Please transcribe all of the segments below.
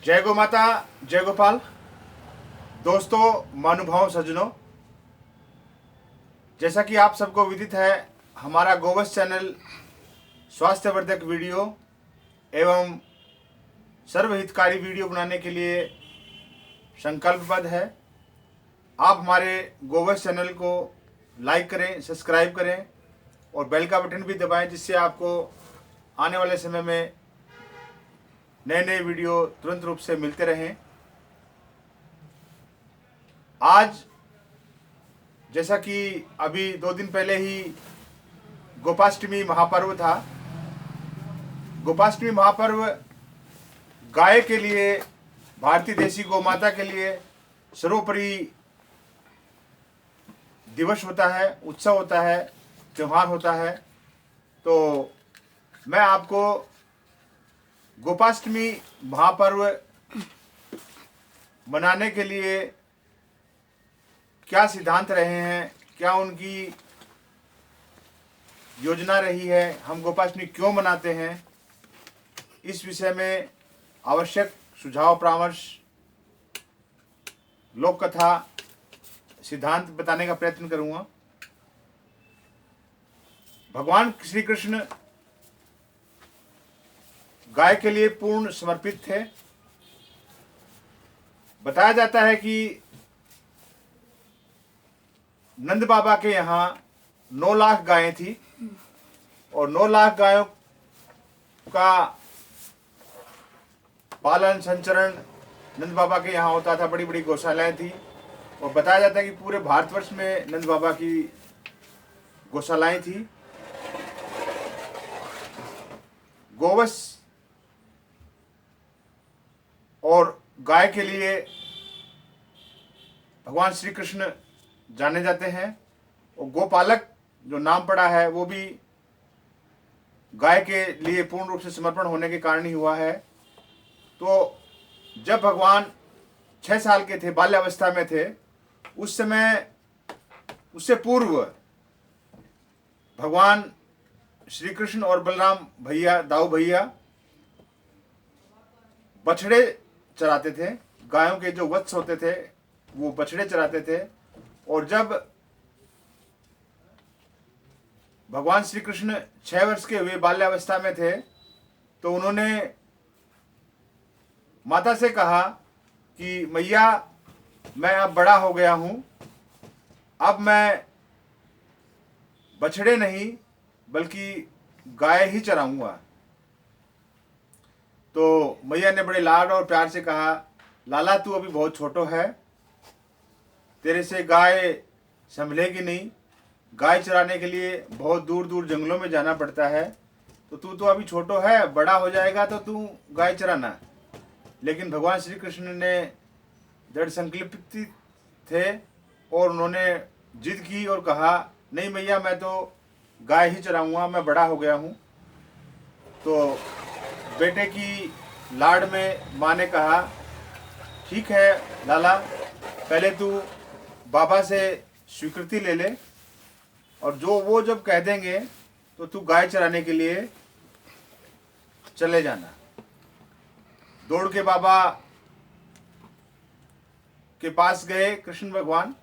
जय गो माता, जय गोपाल। दोस्तों, महानुभाव सज्जनों, जैसा कि आप सबको विदित है, हमारा गोवंश चैनल स्वास्थ्यवर्धक वीडियो एवं सर्वहितकारी वीडियो बनाने के लिए संकल्पबद्ध है। आप हमारे गोवंश चैनल को लाइक करें, सब्सक्राइब करें और बेल का बटन भी दबाएं, जिससे आपको आने वाले समय में नए नए वीडियो तुरंत रूप से मिलते रहें। आज जैसा कि अभी 2 दिन पहले ही गोपाष्टमी महापर्व था। गोपाष्टमी महापर्व गाय के लिए, भारतीय देसी गौ माता के लिए सर्वोपरि दिवस होता है, उत्सव होता है, त्यौहार होता है। तो मैं आपको गोपाष्टमी महापर्व मनाने के लिए क्या सिद्धांत रहे हैं, क्या उनकी योजना रही है, हम गोपाष्टमी क्यों मनाते हैं, इस विषय में आवश्यक सुझाव, परामर्श, लोक कथा, सिद्धांत बताने का प्रयत्न करूंगा। भगवान श्री कृष्ण गाय के लिए पूर्ण समर्पित थे। बताया जाता है कि नंद बाबा के यहाँ 9 लाख गायें थी और 9 लाख गायों का पालन संचरण नंद बाबा के यहाँ होता था। बड़ी बड़ी गौशालाएं थी और बताया जाता है कि पूरे भारतवर्ष में नंद बाबा की गौशालाएं थी। गोवंश और गाय के लिए भगवान श्री कृष्ण जाने जाते हैं और गोपालक जो नाम पड़ा है वो भी गाय के लिए पूर्ण रूप से समर्पण होने के कारण ही हुआ है। तो जब भगवान 6 साल के थे, बाल्यावस्था में थे, उस समय, उससे पूर्व भगवान श्री कृष्ण और बलराम भैया, दाऊ भैया बछड़े चराते थे। गायों के जो वत्स होते थे वो बछड़े चराते थे। और जब भगवान श्री कृष्ण 6 वर्ष के हुए, बाल्यावस्था में थे, तो उन्होंने माता से कहा कि मैया, मैं अब बड़ा हो गया हूं, अब मैं बछड़े नहीं बल्कि गाय ही चराऊंगा। तो मैया ने बड़े लाड और प्यार से कहा, लाला तू अभी बहुत छोटो है, तेरे से गाय संभलेगी नहीं, गाय चराने के लिए बहुत दूर दूर जंगलों में जाना पड़ता है, तो तू तो अभी छोटो है, बड़ा हो जाएगा तो तू गाय चराना। लेकिन भगवान श्री कृष्ण ने दृढ़ संकल्पित थे और उन्होंने जिद की और कहा, नहीं मैया, मैं तो गाय ही चराऊंगा, मैं बड़ा हो गया हूँ। तो बेटे की लाड में माँ ने कहा, ठीक है लाला, पहले तू बाबा से स्वीकृति ले ले और वो जब कह देंगे तो तू गाय चराने के लिए चले जाना। दौड़ के बाबा के पास गए कृष्ण भगवान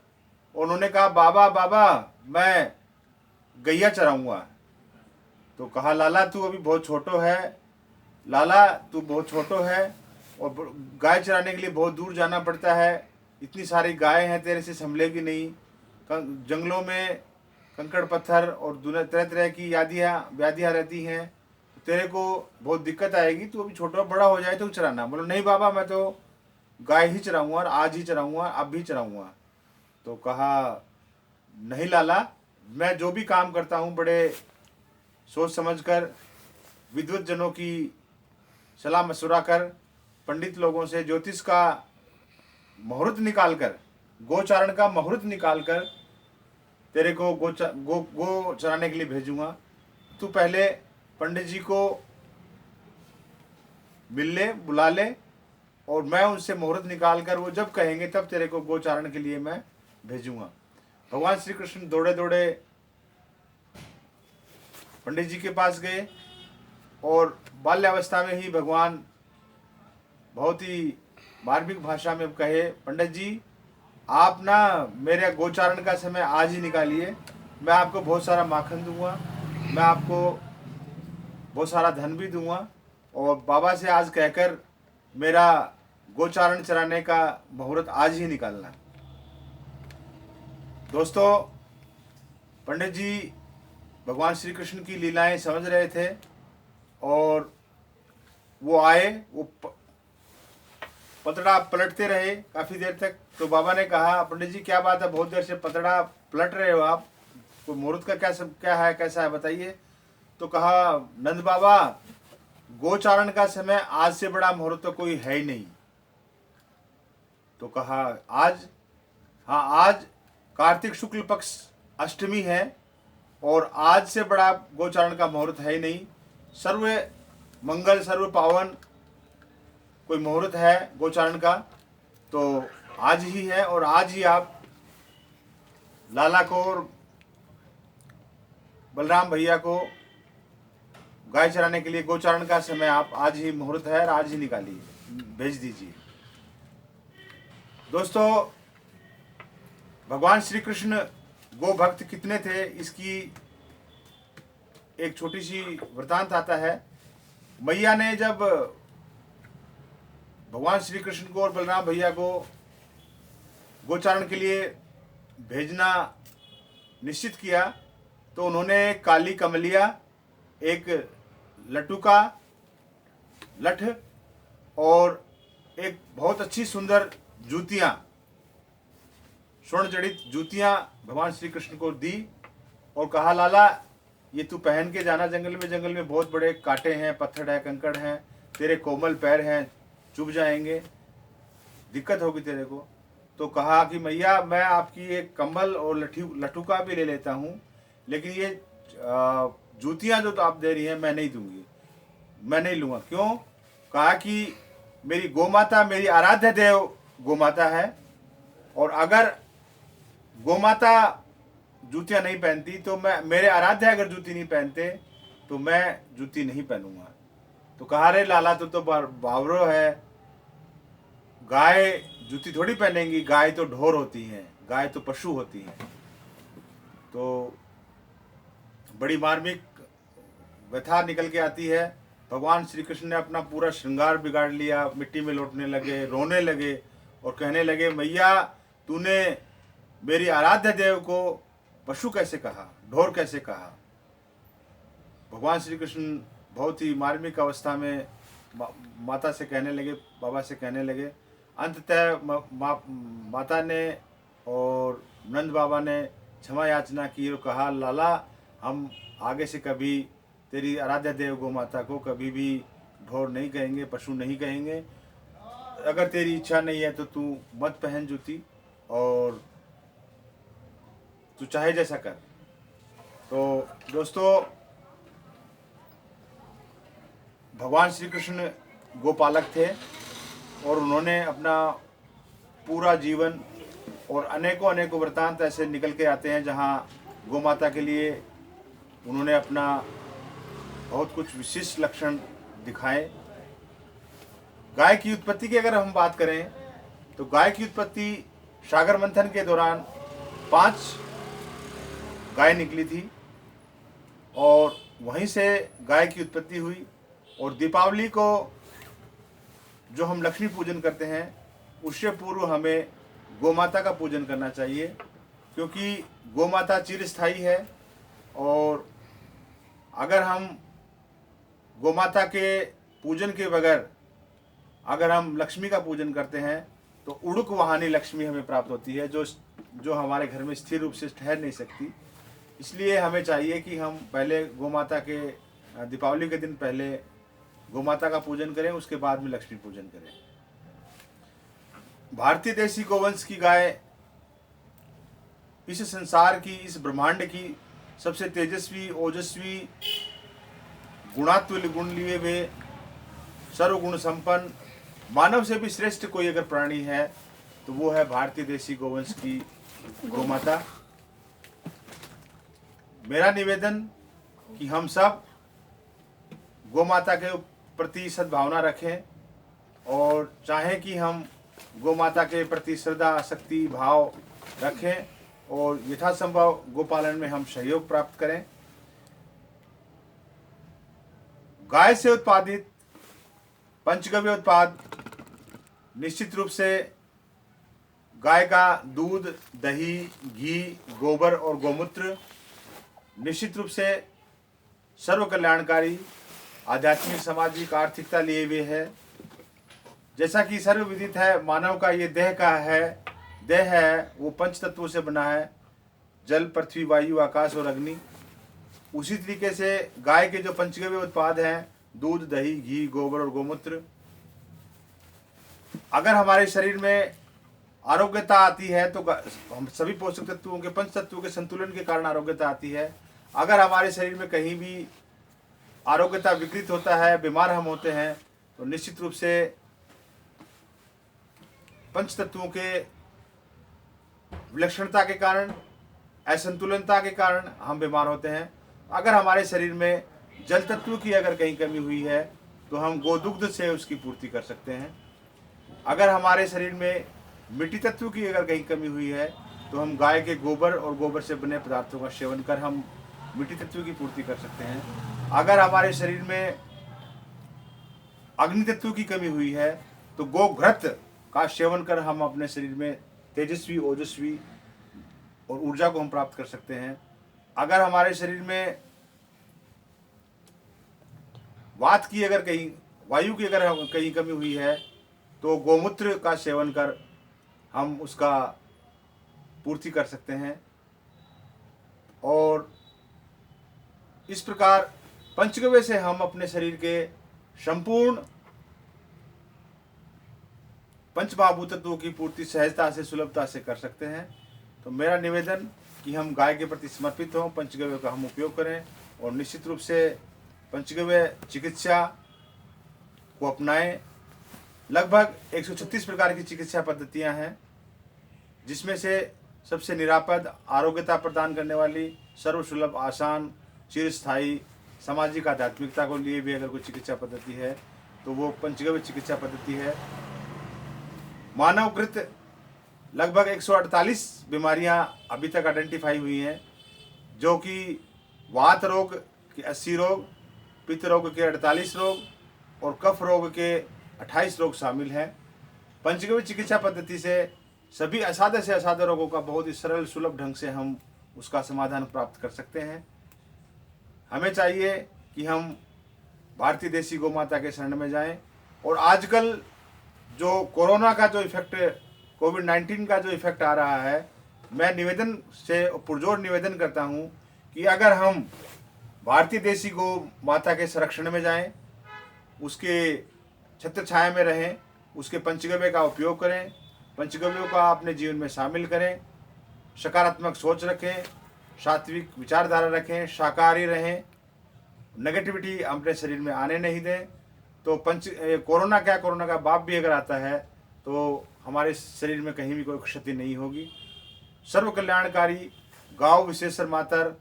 और उन्होंने कहा, बाबा बाबा, मैं गैया चराऊंगा। तो कहा, लाला तू अभी बहुत छोटो है, लाला तू बहुत छोटो है और गाय चराने के लिए बहुत दूर जाना पड़ता है, इतनी सारी गायें हैं, तेरे से संभलेगी नहीं, जंगलों में कंकड़ पत्थर और तरह तरह की व्याधियाँ रहती हैं, तेरे को बहुत दिक्कत आएगी, तू अभी छोटा बड़ा हो जाए तो चराना। बोलो, नहीं बाबा, मैं तो गाय ही चराऊंगा और आज ही चराऊंगा, अब भी चराऊंगा। तो कहा, नहीं लाला, मैं जो भी काम करता हूँ बड़े सोच समझ कर, विद्वत जनों की सलाह मशुरा कर, पंडित लोगों से ज्योतिष का मुहूर्त निकाल कर, गोचारण का मुहूर्त निकाल कर तेरे को गो चराने के लिए भेजूंगा। तू पहले पंडित जी को मिल ले, बुला ले और मैं उनसे मुहूर्त निकाल कर, वो जब कहेंगे तब तेरे को गोचारण के लिए मैं भेजूंगा। भगवान श्री कृष्ण दौड़े दौड़े पंडित जी के पास गए और बाल्यावस्था में ही भगवान बहुत ही मार्मिक भाषा में कहे, पंडित जी आप ना मेरे गोचारण का समय आज ही निकालिए, मैं आपको बहुत सारा माखन दूंगा, मैं आपको बहुत सारा धन भी दूंगा, और बाबा से आज कहकर मेरा गोचारण चराने का मुहूर्त आज ही निकालना। दोस्तों, पंडित जी भगवान श्री कृष्ण की लीलाएं समझ रहे थे और वो आए, वो पतड़ा पलटते रहे काफ़ी देर तक। तो बाबा ने कहा, पंडित जी क्या बात है, बहुत देर से पतड़ा पलट रहे हो आप, कोई मुहूर्त का क्या है, कैसा है बताइए। तो कहा, नंद बाबा गोचारण का समय आज से बड़ा मुहूर्त तो कोई है ही नहीं। तो कहा, आज? हाँ, आज कार्तिक शुक्ल पक्ष अष्टमी है और आज से बड़ा गोचारण का मुहूर्त है ही नहीं। सर्व मंगल सर्व पावन कोई मुहूर्त है गोचारण का तो आज ही है, और आज ही आप लाला को और बलराम भैया को गाय चराने के लिए गोचारण का समय आप आज ही मुहूर्त है और आज ही निकालिए, भेज दीजिए। दोस्तों, भगवान श्री कृष्ण गो भक्त कितने थे इसकी एक छोटी सी वृतांत आता है। मैया ने जब भगवान श्री कृष्ण को और बलराम भैया को गोचारण के लिए भेजना निश्चित किया तो उन्होंने काली कमलिया, एक लट्टू लठ और एक बहुत अच्छी सुंदर जूतियां, स्वर्ण जड़ित जूतियां भगवान श्री कृष्ण को दी और कहा, लाला ये तू पहन के जाना जंगल में बहुत बड़े कांटे हैं, पत्थर है, कंकड़ हैं, तेरे कोमल पैर हैं, चुभ जाएंगे, दिक्कत होगी तेरे को। तो कहा कि मैया मैं आपकी एक कंबल और लठुका भी ले लेता हूँ, लेकिन ये जूतियाँ जो तो आप दे रही हैं मैं नहीं दूंगी, मैं नहीं लूँगा। क्यों? कहा कि मेरी गोमाता मेरी आराध्य देव गोमाता है, और अगर गोमाता जूतियाँ नहीं पहनती तो मेरे आराध्य अगर जूती नहीं पहनते तो मैं जूती नहीं पहनूंगा। तो कहा, रे लाला तो बावरो है, गाय जूती थोड़ी पहनेंगी, गाय तो ढोर होती हैं, गाय तो पशु होती हैं। तो बड़ी मार्मिक व्यथा निकल के आती है। भगवान श्री कृष्ण ने अपना पूरा श्रृंगार बिगाड़ लिया, मिट्टी में लौटने लगे, रोने लगे और कहने लगे, मैया तूने मेरी आराध्य देव को पशु कैसे कहा, ढोर कैसे कहा। भगवान श्री कृष्ण बहुत ही मार्मिक अवस्था में माता से कहने लगे, बाबा से कहने लगे। अंततः माता ने और नंद बाबा ने क्षमा याचना की और कहा, लाला हम आगे से कभी तेरी आराध्य देव गो माता को कभी भी ढोर नहीं कहेंगे, पशु नहीं कहेंगे। अगर तेरी इच्छा नहीं है तो तू मत पहन जूती और तू चाहे जैसा कर। तो दोस्तों, भगवान श्री कृष्ण गोपालक थे और उन्होंने अपना पूरा जीवन और अनेकों वृत्तांत ऐसे निकल के आते हैं जहाँ गौ माता के लिए उन्होंने अपना बहुत कुछ विशिष्ट लक्षण दिखाए। गाय की उत्पत्ति की अगर हम बात करें तो गाय की उत्पत्ति सागर मंथन के दौरान 5 गाय निकली थी और वहीं से गाय की उत्पत्ति हुई। और दीपावली को जो हम लक्ष्मी पूजन करते हैं उससे पूर्व हमें गोमाता का पूजन करना चाहिए, क्योंकि गोमाता चिरस्थायी है। और अगर हम गोमाता के पूजन के बगैर अगर हम लक्ष्मी का पूजन करते हैं तो उड़ुक वाहनी लक्ष्मी हमें प्राप्त होती है, जो हमारे घर में स्थिर रूप से ठहर नहीं सकती। इसलिए हमें चाहिए कि हम पहले गोमाता के दीपावली के दिन पहले गोमाता का पूजन करें, उसके बाद में लक्ष्मी पूजन करें। भारतीय देसी गोवंश की गाय इस संसार की, इस ब्रह्मांड की सबसे तेजस्वी, ओजस्वी, गुणात्व गुण लिए हुए, सर्वगुण संपन्न, मानव से भी श्रेष्ठ कोई अगर प्राणी है तो वो है भारतीय देसी गोवंश की गोमाता। मेरा निवेदन कि हम सब गोमाता के प्रति सद्भावना रखें और चाहें कि हम गौ माता के प्रति श्रद्धा आसक्ति भाव रखें और यथासंभव गोपालन में हम सहयोग प्राप्त करें। गाय से उत्पादित पंचगव्य उत्पाद निश्चित रूप से गाय का दूध, दही, घी, गोबर और गोमूत्र निश्चित रूप से सर्व कल्याणकारी आध्यात्मिक, सामाजिक, आर्थिकता लिए हुए है। जैसा कि सर्वविदित है, मानव का ये देह है वो पंच तत्वों से बना है, जल, पृथ्वी, वायु, आकाश और अग्नि। उसी तरीके से गाय के जो पंचगव्य उत्पाद हैं, दूध, दही, घी, गोबर और गोमूत्र, अगर हमारे शरीर में आरोग्यता आती है तो हम सभी पोषक तत्वों के, पंच तत्वों के संतुलन के कारण आरोग्यता आती है। अगर हमारे शरीर में कहीं भी आरोग्यता विकृत होता है, बीमार हम होते हैं, तो निश्चित रूप से पंच तत्वों के विलक्षणता के कारण, असंतुलनता के कारण हम बीमार होते हैं। अगर हमारे शरीर में जल तत्व की अगर कहीं कमी हुई है तो हम गोदुग्ध से उसकी पूर्ति कर सकते हैं। अगर हमारे शरीर में मिट्टी तत्व की अगर कहीं कमी हुई है तो हम गाय के गोबर और गोबर से बने पदार्थों का सेवन कर हम मिट्टी तत्व की पूर्ति कर सकते हैं। अगर हमारे शरीर में अग्नि तत्व की कमी हुई है तो गोघृत का सेवन कर हम अपने शरीर में तेजस्वी, ओजस्वी और ऊर्जा को हम प्राप्त कर सकते हैं। अगर हमारे शरीर में वात की अगर कहीं, वायु की अगर कहीं कमी हुई है तो गोमूत्र का सेवन कर हम उसका पूर्ति कर सकते हैं। और इस प्रकार पंचगव्य से हम अपने शरीर के संपूर्ण पंचमहाभूत तत्वों की पूर्ति सहजता से, सुलभता से कर सकते हैं। तो मेरा निवेदन कि हम गाय के प्रति समर्पित हों, पंचगव्य का हम उपयोग करें और निश्चित रूप से पंचगव्य चिकित्सा को अपनाएं। लगभग 136 प्रकार की चिकित्सा पद्धतियां हैं, जिसमें से सबसे निरापद, आरोग्यता प्रदान करने वाली, सर्वसुलभ, आसान, चिरस्थायी, सामाजिक आध्यात्मिकता को लिए भी अगर कोई चिकित्सा पद्धति है तो वो पंचगव्य चिकित्सा पद्धति है। मानवकृत लगभग 148 बीमारियां अभी तक आइडेंटिफाई हुई हैं, जो कि वात रोग के 80 रोग, पित्त रोग के 48 रोग और कफ रोग के 28 रोग शामिल हैं। पंचगव्य चिकित्सा पद्धति से सभी असाध्य से असाध्य रोगों का बहुत ही सरल, सुलभ ढंग से हम उसका समाधान प्राप्त कर सकते हैं। हमें चाहिए कि हम भारतीय देसी गौ माता के शरण में जाएं। और आजकल जो कोरोना का जो इफेक्ट, कोविड-19 का जो इफेक्ट आ रहा है, मैं निवेदन से पुरजोर निवेदन करता हूं कि अगर हम भारतीय देसी गौ माता के संरक्षण में जाएं, उसके छत्र छाया में रहें, उसके पंचगव्य का उपयोग करें, पंचगव्यों का अपने जीवन में शामिल करें, सकारात्मक सोच रखें, सात्विक विचारधारा रखें, शाकाहारी रहें, नेगेटिविटी अपने शरीर में आने नहीं दें, तो कोरोना का बाप भी अगर आता है तो हमारे शरीर में कहीं भी कोई क्षति नहीं होगी। सर्व कल्याणकारी गांव विशेषर मातर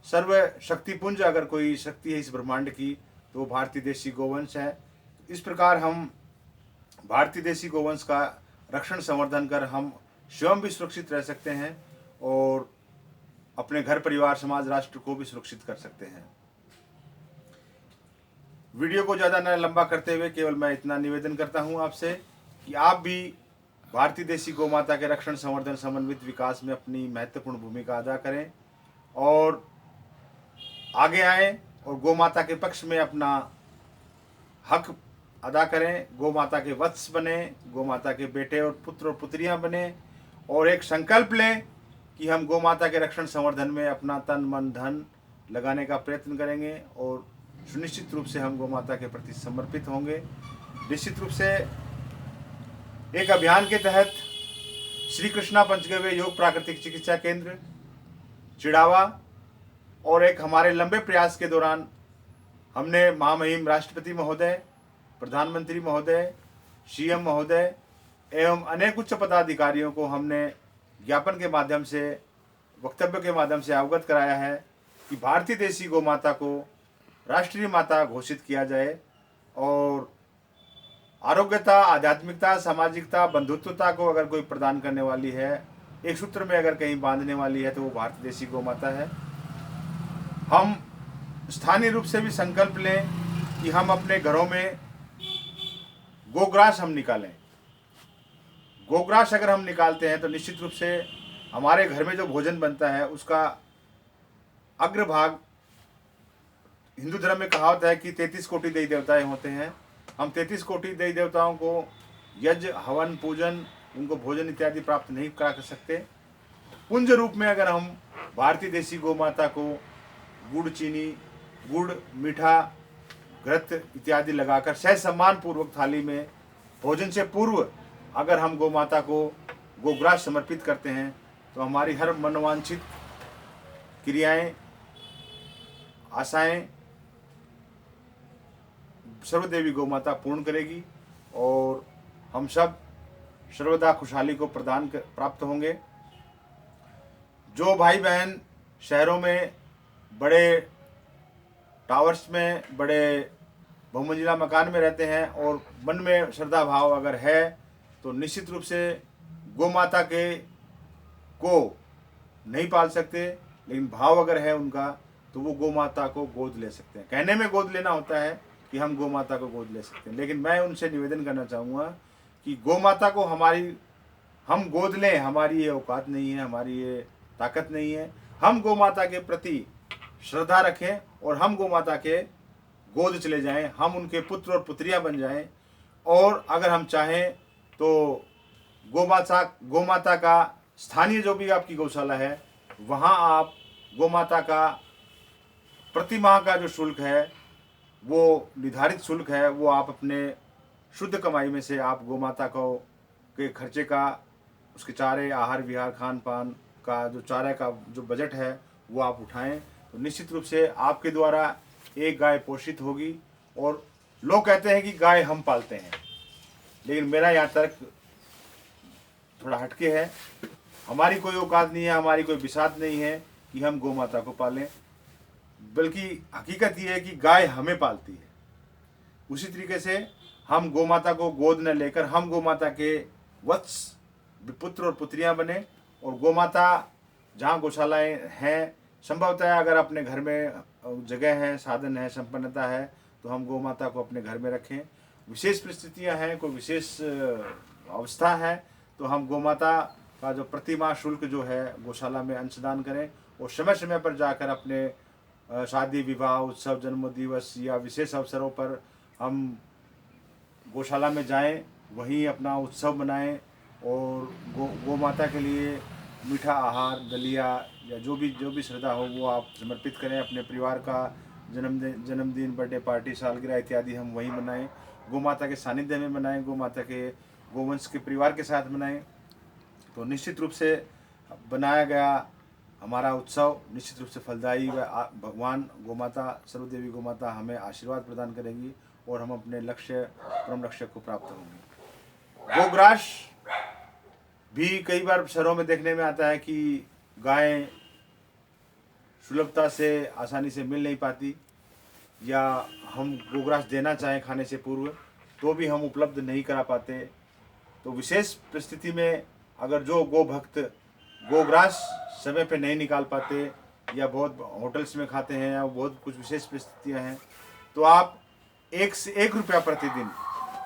सर्व शक्तिपुंज अगर कोई शक्ति है इस ब्रह्मांड की तो वो भारतीय देसी गोवंश है। इस प्रकार हम भारतीय देसी गोवंश का रक्षण संवर्धन कर हम स्वयं भी सुरक्षित रह सकते हैं और अपने घर, परिवार, समाज, राष्ट्र को भी सुरक्षित कर सकते हैं। वीडियो को ज़्यादा न लंबा करते हुए केवल मैं इतना निवेदन करता हूं आपसे कि आप भी भारतीय देसी गौ माता के रक्षण, संवर्धन, समन्वित विकास में अपनी महत्वपूर्ण भूमिका अदा करें और आगे आएं और गौ माता के पक्ष में अपना हक अदा करें। गौ माता के वत्स बने, गौ माता के बेटे और पुत्र और पुत्रियां बने और एक संकल्प लें कि हम गौ माता के रक्षण संवर्धन में अपना तन, मन, धन लगाने का प्रयत्न करेंगे और सुनिश्चित रूप से हम गौ माता के प्रति समर्पित होंगे। निश्चित रूप से एक अभियान के तहत श्री कृष्णा पंचगव्य योग प्राकृतिक चिकित्सा केंद्र चिड़ावा और एक हमारे लंबे प्रयास के दौरान हमने महामहिम राष्ट्रपति महोदय, प्रधानमंत्री महोदय, सीएम महोदय एवं अनेक उच्च पदाधिकारियों को हमने ज्ञापन के माध्यम से, वक्तव्य के माध्यम से अवगत कराया है कि भारतीय देसी गौ माता को राष्ट्रीय माता घोषित किया जाए और आरोग्यता, आध्यात्मिकता, सामाजिकता, बंधुत्वता को अगर कोई प्रदान करने वाली है, एक सूत्र में अगर कहीं बांधने वाली है, तो वो भारतीय देसी गौ माता है। हम स्थानीय रूप से भी संकल्प लें कि हम अपने घरों में गोग्रास हम निकालें। गोग्रास अगर हम निकालते हैं तो निश्चित रूप से हमारे घर में जो भोजन बनता है उसका अग्रभाग, हिंदू धर्म में कहावत है कि 33 कोटि देवी देवताएं होते हैं। हम 33 कोटि देवी देवताओं को यज्ञ, हवन, पूजन, उनको भोजन इत्यादि प्राप्त नहीं करा कर सकते। पुंज रूप में अगर हम भारतीय देसी गौ माता को गुड़, चीनी, गुड़, मीठा, घृत इत्यादि लगाकर सह सम्मान पूर्वक थाली में भोजन से पूर्व अगर हम गौ माता को गोग्रास समर्पित करते हैं तो हमारी हर मनोवांछित क्रियाएं, आशाएं सर्वदेवी गौ माता पूर्ण करेगी और हम सब सर्वदा खुशहाली को प्राप्त होंगे। जो भाई बहन शहरों में बड़े टावर्स में, बड़े बहुमंजिला मकान में रहते हैं और मन में श्रद्धा भाव अगर है तो निश्चित रूप से गौ माता को नहीं पाल सकते, लेकिन भाव अगर है उनका तो वो गौ माता को गोद ले सकते हैं। कहने में गोद लेना होता है कि हम गौ माता को गोद ले सकते हैं, लेकिन मैं उनसे निवेदन करना चाहूँगा कि गौ माता को हम गोद लें, हमारी ये औकात नहीं है, हमारी ये ताकत नहीं है। हम गौ माता के प्रति श्रद्धा रखें और हम गौ माता के गोद चले जाएं, हम उनके पुत्र और पुत्रियां बन जाएं। और अगर हम चाहें तो गौ माता का स्थानीय जो भी आपकी गौशाला है वहाँ आप गौ माता का प्रति माह का जो शुल्क है, वो निर्धारित शुल्क है, वो आप अपने शुद्ध कमाई में से आप गौ माता को के खर्चे का, उसके चारे, आहार विहार, खान पान का जो चारे का जो बजट है वो आप उठाएं, तो निश्चित रूप से आपके द्वारा एक गाय पोषित होगी। और लोग कहते हैं कि गाय हम पालते हैं, लेकिन मेरा यहाँ तर्क थोड़ा हटके है। हमारी कोई औकात नहीं है, हमारी कोई बिसात नहीं है कि हम गौ माता को पालें, बल्कि हकीकत ये है कि गाय हमें पालती है। उसी तरीके से हम गौ माता को गोद न लेकर हम गौ माता के वत्स, पुत्र और पुत्रियां बने। और गौ माता जहाँ गौशालाएँ हैं, संभवतः अगर अपने घर में जगह है, साधन है, संपन्नता है, तो हम गौ माता को अपने घर में रखें। विशेष परिस्थितियां हैं, कोई विशेष अवस्था है, तो हम गौ माता का जो प्रतिमाह शुल्क जो है गौशाला में अंशदान करें और समय समय पर जाकर अपने शादी, विवाह, उत्सव, जन्मदिवस या विशेष अवसरों पर हम गौशाला में जाएं, वहीं अपना उत्सव मनाएं और गौ माता के लिए मीठा आहार, दलिया या जो भी श्रद्धा हो वो आप समर्पित करें। अपने परिवार का जन्मदिन, बर्थडे पार्टी, सालगिरह इत्यादि हम वहीं मनाएं, गौ माता के सानिध्य में मनाएं, गौ माता के गोवंश के परिवार के साथ मनाएं। तो निश्चित रूप से बनाया गया हमारा उत्सव निश्चित रूप से फलदायी व भगवान गौ माता, सर्वदेवी गौ माता हमें आशीर्वाद प्रदान करेंगी और हम अपने परम लक्ष्य को प्राप्त होंगे। गोग्रास भी कई बार शहरों में देखने में आता है कि गायें सुलभता से, आसानी से मिल नहीं पाती, या हम गोग्रास देना चाहें खाने से पूर्व तो भी हम उपलब्ध नहीं करा पाते। तो विशेष परिस्थिति में अगर जो गो भक्त गोग्रास समय पे नहीं निकाल पाते या बहुत होटल्स में खाते हैं या बहुत कुछ विशेष परिस्थितियां हैं, तो आप 1 रुपया प्रतिदिन,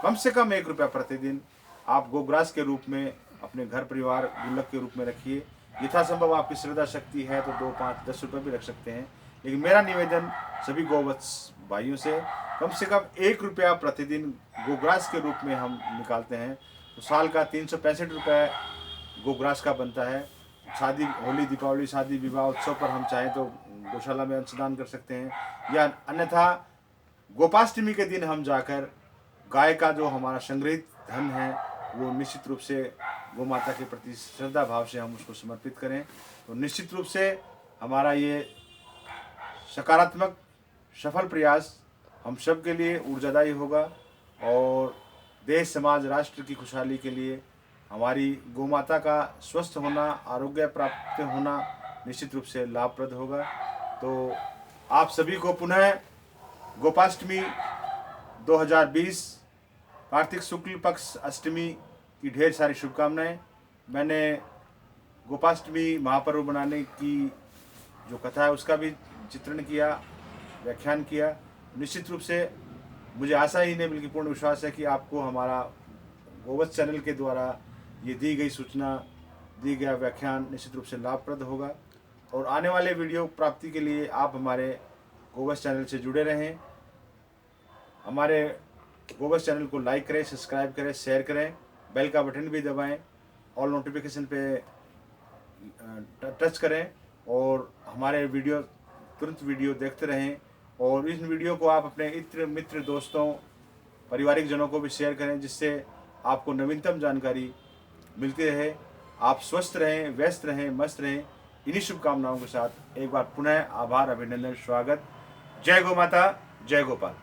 कम से कम 1 रुपया प्रतिदिन आप गोग्रास के रूप में अपने घर परिवार गुल्लक के रूप में रखिए। यथासंभव आपकी श्रद्धा शक्ति है तो 2, 5, 10 रुपये भी रख सकते हैं, लेकिन मेरा निवेदन सभी गोवत्स भाइयों से कम 1 रुपया प्रतिदिन गोग्रास के रूप में हम निकालते हैं तो साल का 365 रुपये गोग्रास का बनता है। शादी, होली, दीपावली, शादी, विवाह, उत्सव पर हम चाहें तो गौशाला में अंशदान कर सकते हैं, या अन्यथा गोपाष्टमी के दिन हम जाकर गाय का जो हमारा संग्रहित धन है वो निश्चित रूप से गौ माता के प्रति श्रद्धा भाव से हम उसको समर्पित करें, तो निश्चित रूप से हमारा ये सकारात्मक सफल प्रयास हम सब के लिए ऊर्जादायी होगा और देश, समाज, राष्ट्र की खुशहाली के लिए हमारी गौ माता का स्वस्थ होना, आरोग्य प्राप्त होना निश्चित रूप से लाभप्रद होगा। तो आप सभी को पुनः गोपाष्टमी 2020 कार्तिक शुक्ल पक्ष अष्टमी की ढेर सारी शुभकामनाएं। मैंने गोपाष्टमी महापर्व बनाने की जो कथा है उसका भी चित्रण किया, व्याख्यान किया। निश्चित रूप से मुझे आशा ही नहीं बल्कि पूर्ण विश्वास है कि आपको हमारा गोवत्स चैनल के द्वारा ये दी गई सूचना, दी गया व्याख्यान निश्चित रूप से लाभप्रद होगा। और आने वाले वीडियो प्राप्ति के लिए आप हमारे गोवत्स चैनल से जुड़े रहें। हमारे गोवत्स चैनल को लाइक करें, सब्सक्राइब करें, शेयर करें, बेल का बटन भी दबाएं, ऑल नोटिफिकेशन पे टच करें और हमारे तुरंत वीडियो देखते रहें। और इन वीडियो को आप अपने इत्र मित्र दोस्तों पारिवारिक जनों को भी शेयर करें, जिससे आपको नवीनतम जानकारी मिलती रहे। आप स्वस्थ रहें, व्यस्त रहें, मस्त रहें। इन्हीं शुभकामनाओं के साथ एक बार पुनः आभार, अभिनंदन, स्वागत। जय गौ माता, जय गोपाल।